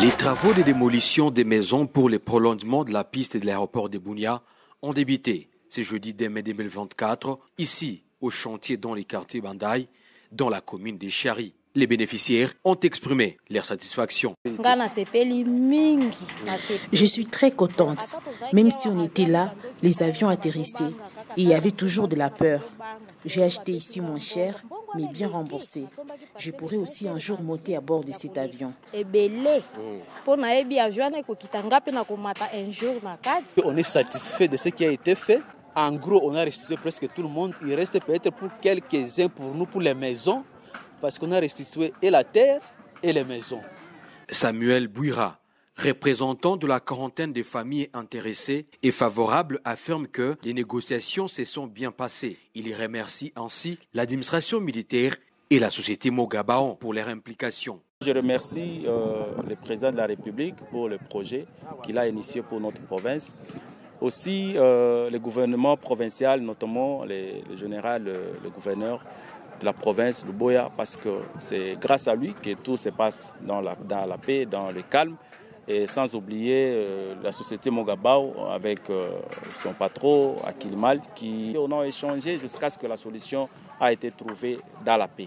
Les travaux de démolition des maisons pour le prolongement de la piste de l'aéroport de Bunia ont débuté ce jeudi 2 mai 2024, ici au chantier dans les quartiers Bandaï, dans la commune de Chari. Les bénéficiaires ont exprimé leur satisfaction. Je suis très contente. Même si on était là, les avions atterrissaient et il y avait toujours de la peur. J'ai acheté ici moins cher, mais bien remboursé. Je pourrais aussi un jour monter à bord de cet avion. On est satisfait de ce qui a été fait. En gros, on a restitué presque tout le monde. Il reste peut-être pour quelques-uns, pour nous, pour les maisons, parce qu'on a restitué et la terre et les maisons. Samuel Bouira, représentant de la quarantaine de familles intéressées et favorable, affirme que les négociations se sont bien passées. Il y remercie ainsi l'administration militaire et la société Mogabaon pour leur implication. Je remercie le président de la République pour le projet qu'il a initié pour notre province. Aussi le gouvernement provincial, notamment le général, le gouverneur de la province de Boya, parce que c'est grâce à lui que tout se passe dans la paix, dans le calme. Et sans oublier la société Mogabao avec son patron Akilimal, qui on a échangé jusqu'à ce que la solution a été trouvée dans la paix.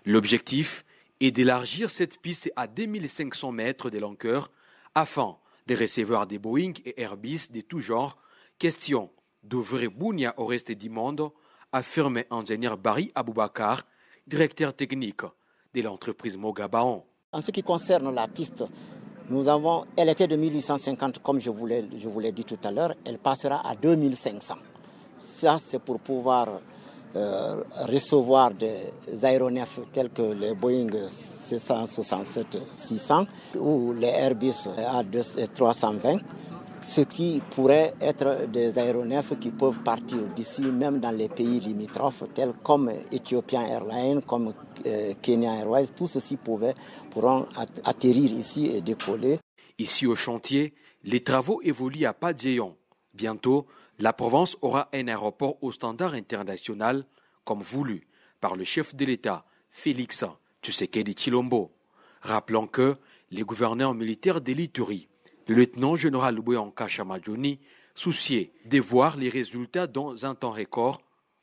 L'objectif est d'élargir cette piste à 2500 mètres de longueur afin de recevoir des Boeing et Airbus de tout genre. Question d'ouvrir Bunia au reste du monde, affirme ingénieur Barry Aboubakar, directeur technique de l'entreprise Mogabaon. En ce qui concerne la piste, elle était de 1850, comme je vous l'ai dit tout à l'heure, elle passera à 2500. Ça, c'est pour pouvoir recevoir des aéronefs tels que les Boeing 767-600 ou les Airbus A320, ce qui pourrait être des aéronefs qui peuvent partir d'ici, même dans les pays limitrophes, tels comme Ethiopian Airlines, comme Kenya Airways. Tout ceci pourront atterrir ici et décoller. Ici au chantier, les travaux évoluent à pas de géant. Bientôt, la province aura un aéroport au standard international, comme voulu par le chef de l'État, Félix Tshisekedi Tshilombo. Rappelons que les gouverneurs militaires de l'Ituri, le lieutenant-général Louboyanka Chamadjouni, soucié de voir les résultats dans un temps record,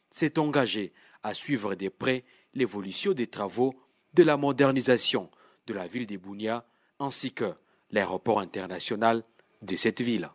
s'est engagé à suivre de près l'évolution des travaux de la modernisation de la ville de Bunia ainsi que l'aéroport international de cette ville.